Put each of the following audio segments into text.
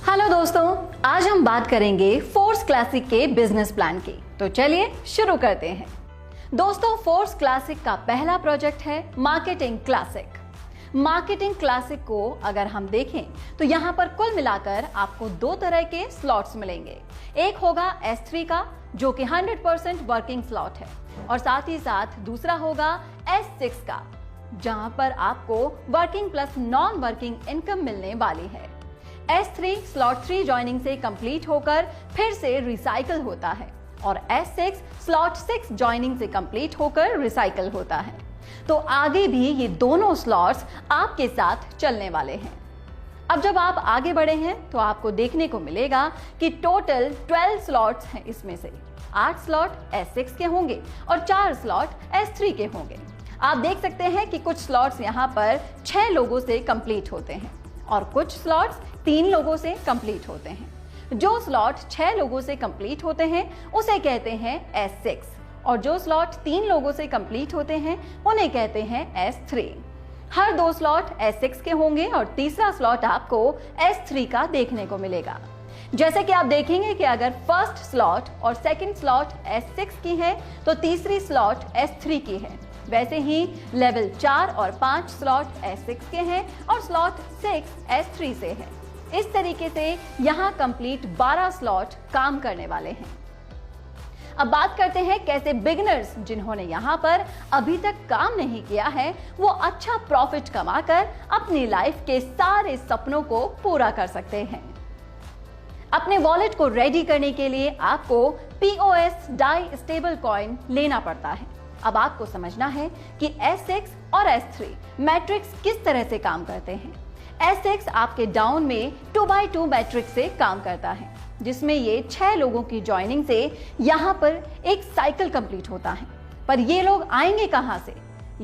Hello दोस्तों, आज हम बात करेंगे फोर्स क्लासिक के बिजनेस प्लान की। तो चलिए शुरू करते हैं। दोस्तों, फोर्स क्लासिक का पहला प्रोजेक्ट है मार्केटिंग क्लासिक। मार्केटिंग क्लासिक को अगर हम देखें तो यहाँ पर कुल मिलाकर आपको दो तरह के स्लॉट्स मिलेंगे। एक होगा S3 का जो कि 100% वर्किंग स्लॉट है और साथ ही साथ दूसरा होगा S6 का जहां पर आपको working plus non working income मिलने वाली है। S3 स्लॉट 3 ज्वाइनिंग से कंप्लीट होकर फिर से रिसाइकल होता है और S6 स्लॉट 6 ज्वाइनिंग से कंप्लीट होकर रिसाइकल होता है। तो आगे भी ये दोनों स्लॉट्स आपके साथ चलने वाले हैं। अब जब आप आगे बढ़े हैं तो आपको देखने को मिलेगा कि टोटल 12 स्लॉट्स हैं। इसमें से 8 स्लॉट S6 के होंगे और 4 स्लॉट S3 के होंगे। आप देख सकते हैं कि कुछ स्लॉट्स यहाँ पर 6 लोगों से कंप्लीट होते हैं और कुछ स्लॉट्स 3 लोगों से कंप्लीट होते हैं। जो स्लॉट 6 लोगों से कंप्लीट होते हैं उसे कहते हैं S6 और जो स्लॉट 3 लोगों से कंप्लीट होते हैं उन्हें कहते हैं S3। हर 2 स्लॉट S6 के होंगे और तीसरा स्लॉट आपको S3 का देखने को मिलेगा। जैसे कि आप देखेंगे कि अगर फर्स्ट स्लॉट और सेकंड स्लॉट S6 की है तो तीसरी स्लॉट S3 की है। वैसे ही लेवल 4 और 5 स्लॉट S6 के हैं और स्लॉट 6 S3 से है। इस तरीके से यहाँ कंप्लीट 12 स्लॉट काम करने वाले हैं। अब बात करते हैं कैसे बिगिनर्स जिन्होंने यहाँ पर अभी तक काम नहीं किया है वो अच्छा प्रॉफिट कमाकर अपनी लाइफ के सारे सपनों को पूरा कर सकते हैं। अपने वॉलेट को रेडी करने के लिए आपको POS डाई स्टेबल कॉइन लेना पड़ता है। अब आपको समझना है कि S6 और S3 मैट्रिक्स किस तरह से काम करते हैं। S6 आपके डाउन में 2x2 मैट्रिक्स से काम करता है जिसमें ये 6 लोगों की ज्वाइनिंग से यहाँ पर एक साइकिल कंप्लीट होता है। पर ये लोग आएंगे कहाँ से?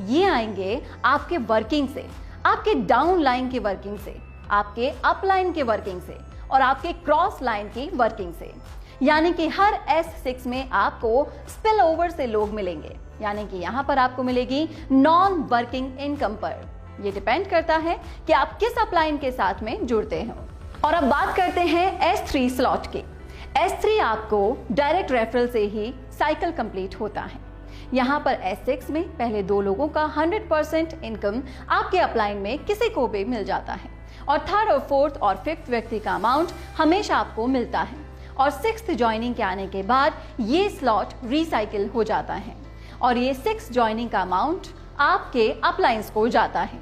ये आएंगे आपके वर्किंग से, आपके डाउन लाइन की वर्किंग से, आपके अप लाइन की वर्किंग से और आपके क्रॉस लाइन की वर्किंग से। यानी कि हर S6 में आपको स्पिल ओवर से लोग मिलेंगे, यानी कि यहाँ पर आपको मिलेगी नॉन वर्किंग इनकम पर। ये डिपेंड करता है कि आप किस अपलाइन के साथ में जुड़ते हो। और अब बात करते हैं S3 स्लॉट की। S3 आपको डायरेक्ट रेफरल से ही साइकिल कंप्लीट होता है। यहाँ पर S6 में पहले 2 लोगों का 100% इनकम आपके अपलाइन में किसी को भी मिल जाता है और थर्ड और फोर्थ और फिफ्थ व्यक्ति का अमाउंट हमेशा आपको मिलता है और 6th ज्वाइनिंग के आने के बाद ये स्लॉट रिसाइकिल हो जाता है और ये 6 ज्वाइनिंग का अमाउंट आपके अपलाइंस को जाता है।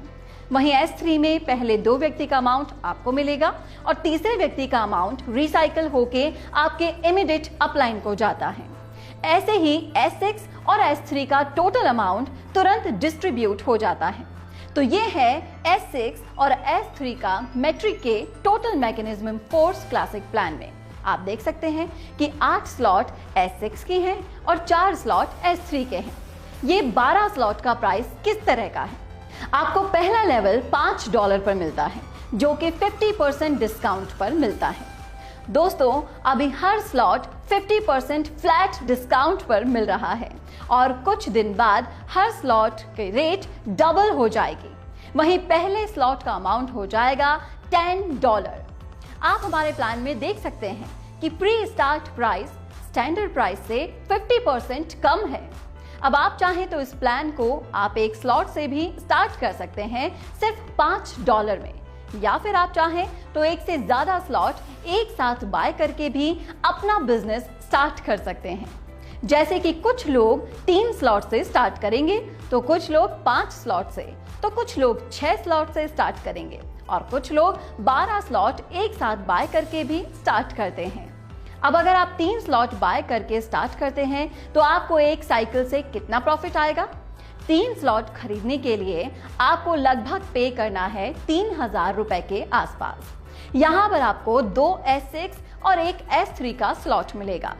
वहीं S3 में पहले 2 व्यक्ति का अमाउंट आपको मिलेगा और तीसरे व्यक्ति का अमाउंट रिसाइकिल होके आपके इमीडिएट अपलाइन को जाता है। ऐसे ही S6 और S3 का टोटल अमाउंट तुरंत डिस्ट्रीब्यूट हो जाता है। तो ये है S6 और S3 का मैट्रिक के total mechanism force classic plan में। आप देख सकते हैं कि 8 स्लॉट S6 की हैं और 4 स्लॉट S3 के हैं। ये 12 स्लॉट का प्राइस किस तरह का है? आपको पहला लेवल $5 पर मिलता है जो कि 50% डिस्काउंट पर मिलता है। दोस्तों, अभी हर स्लॉट 50% फ्लैट डिस्काउंट पर मिल रहा है और कुछ दिन बाद हर स्लॉट के रेट डबल हो जाएगी। वहीं पहले स्लॉट का अमाउंट हो जाएगा $10। आप हमारे प्लान में देख सकते हैं कि pre start price standard price से 50% कम है। अब आप चाहें तो इस प्लान को आप एक स्लॉट से भी स्टार्ट कर सकते हैं सिर्फ $5 में, या फिर आप चाहें तो एक से ज्यादा स्लॉट एक साथ बाय करके भी अपना बिजनेस स्टार्ट कर सकते हैं। जैसे कि कुछ लोग 3 स्लॉट से स्टार्ट करेंगे तो कुछ लोग 5 स्लॉट से, तो कुछ लोग 6 स्लॉट से स्टार्ट करेंगे और कुछ लोग 12 स्लॉट एक साथ बाय करके भी स्टार्ट करते हैं। अब अगर आप 3 स्लॉट बाय करके स्टार्ट करते हैं तो आपको एक साइकिल से कितना प्रॉफिट आएगा? 3 स्लॉट खरीदने के लिए आपको लगभग पे करना है 3000 रुपए के आसपास। यहाँ पर आपको 2 S6 और एक S3 का स्लॉट मिलेगा।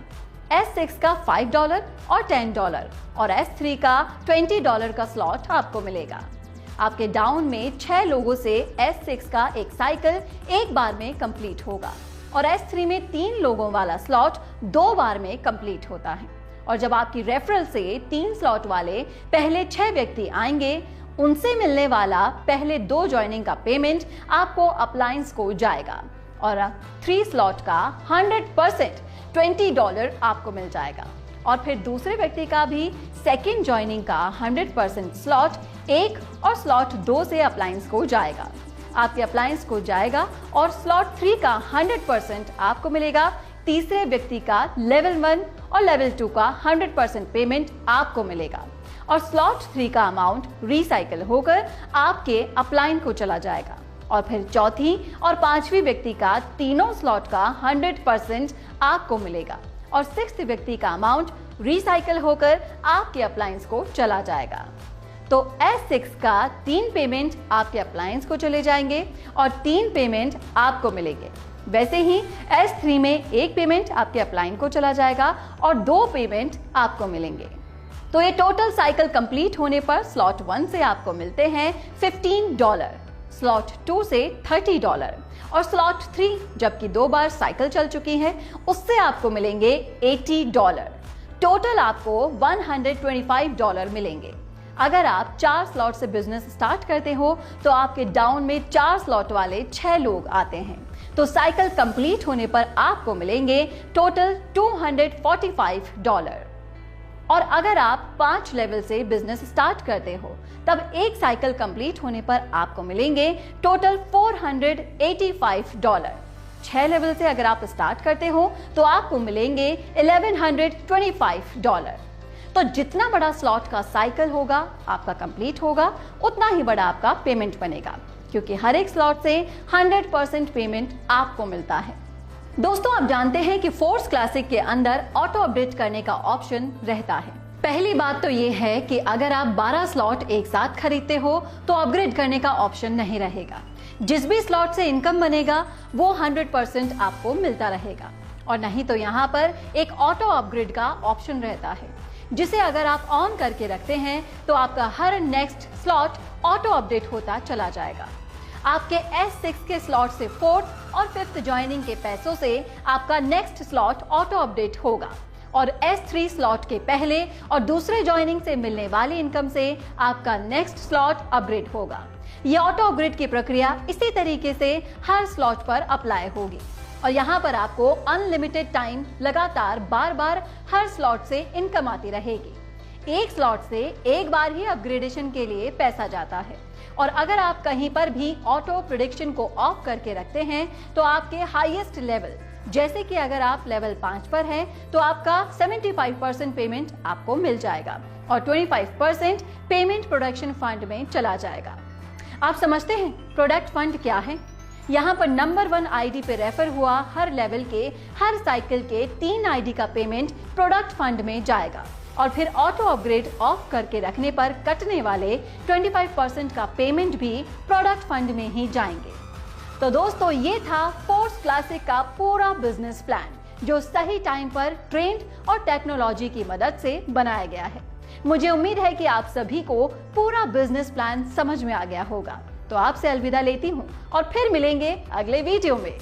S6 का $5 और $10 और S3 का $20 का स्लॉट आपको मिलेगा। आपके डाउन में 6 लोगों से S6 का एक साइकिल एक बार में कंप्लीट होगा और S3 में 3 लोगों वाला स्लॉट 2 बार में कंप्लीट होता है। और जब आपकी रेफरल से 3 स्लॉट वाले पहले 6 व्यक्ति आएंगे उनसे मिलने वाला पहले 2 ज्वाइनिंग का पेमेंट आपको अपलायंस को जाएगा और 3 स्लॉट का 100% $20 आपको मिल जाएगा। और फिर दूसरे व्यक्ति का भी सेकेंड ज्वाइनिंग का 100% स्लॉट 1 और स्लॉट 2 से अप्लायंस को जाएगा। आपके अप्लायंस को जाएगा और स्लॉट 3 का 100% आपको मिलेगा। तीसरे व्यक्ति का लेवल 1 और लेवल 2 का 100% पेमेंट आपको मिलेगा और स्लॉट 3 का अमाउंट रिसाइकल होकर आपके अप्लायन को चला जाएगा। और फिर चौथी और पांचवी व्यक्ति का तीनों स्लॉट का 100% आपको मिलेगा और सिक्स्थ व्यक्ति का अमाउंट रिसाइकल होकर आपके अप्लायंस को चला जाएगा। तो S6 का 3 पेमेंट आपके अप्लायंस को चले जाएंगे और 3 पेमेंट आपको मिलेंगे। वैसे ही S3 में 1 पेमेंट आपके अप्लायंस को चला जाएगा और 2 पेमेंट आपको मिलेंगे। तो ये टोटल साइकिल कंप्लीट होने पर स्लॉट 1 से आपको मिलते हैं $15, स्लॉट 2 से $30 और स्लॉट 3 जबकि 2 बार साइकिल चल चुकी है उससे आपको मिलेंगे $80। टोटल आपको $125 मिलेंगे। अगर आप 4 स्लॉट से बिजनेस स्टार्ट करते हो तो आपके डाउन में 4 स्लॉट वाले 6 लोग आते हैं, तो साइकिल कंप्लीट होने पर आपको मिलेंगे टोटल $245। और अगर आप 5 लेवल से बिजनेस स्टार्ट करते हो तब एक साइकिल कंप्लीट होने पर आपको मिलेंगे टोटल $485। 6 लेवल से अगर आप स्टार्ट करते हो तो आपको मिलेंगे $1125। तो जितना बड़ा स्लॉट का साइकिल होगा आपका कंप्लीट होगा उतना ही बड़ा आपका पेमेंट बनेगा, क्योंकि हर एक स्लॉट से 100% पेमेंट आपको मिलता है। दोस्तों, आप जानते हैं कि फोर्स क्लासिक के अंदर ऑटो अपडेट करने का ऑप्शन रहता है। पहली बात तो ये है कि अगर आप 12 स्लॉट एक साथ खरीदते हो तो अपग्रेड करने का ऑप्शन नहीं रहेगा। जिस भी स्लॉट से इनकम बनेगा वो 100% आपको मिलता रहेगा। और नहीं तो यहाँ पर एक ऑटो अपग्रेड का ऑप्शन रहता है, जिसे अगर आप ऑन करके रखते हैं तो आपका हर नेक्स्ट स्लॉट ऑटो अपडेट होता चला जाएगा। आपके S6 के स्लॉट से 4th और 5th ज्वाइनिंग के पैसों से आपका नेक्स्ट स्लॉट ऑटो अपडेट होगा और S3 स्लॉट के पहले और दूसरे ज्वाइनिंग से मिलने वाली इनकम से आपका नेक्स्ट स्लॉट अपग्रेड होगा। ये ऑटो अपग्रेड की प्रक्रिया इसी तरीके से हर स्लॉट पर अप्लाई होगी और यहाँ पर आपको अनलिमिटेड टाइम लगातार बार बार हर स्लॉट से इनकम आती रहेगी। एक स्लॉट से एक बार ही अपग्रेडेशन के लिए पैसा जाता है और अगर आप कहीं पर भी ऑटो प्रेडिक्शन को ऑफ करके रखते हैं तो आपके हाईएस्ट लेवल, जैसे कि अगर आप लेवल 5 पर हैं तो आपका 75% पेमेंट आपको मिल जाएगा और 25% पेमेंट प्रोडक्शन फंड में चला जाएगा। आप समझते हैं प्रोडक्ट फंड क्या है? यहाँ पर नंबर 1 आईडी पे रेफर हुआ हर लेवल के हर साइकिल के 3 आईडी का पेमेंट प्रोडक्ट फंड में जाएगा और फिर ऑटो अपग्रेड ऑफ करके रखने पर कटने वाले 25% का पेमेंट भी प्रोडक्ट फंड में ही जाएंगे। तो दोस्तों, ये था फोर्स क्लासिक का पूरा बिजनेस प्लान, जो सही टाइम पर ट्रेंड और टेक्नोलॉजी की मदद से बनाया गया है। मुझे उम्मीद है कि आप सभी को पूरा बिजनेस प्लान समझ में आ गया होगा। तो आपसे अलविदा लेती हूँ और फिर मिलेंगे अगले वीडियो में।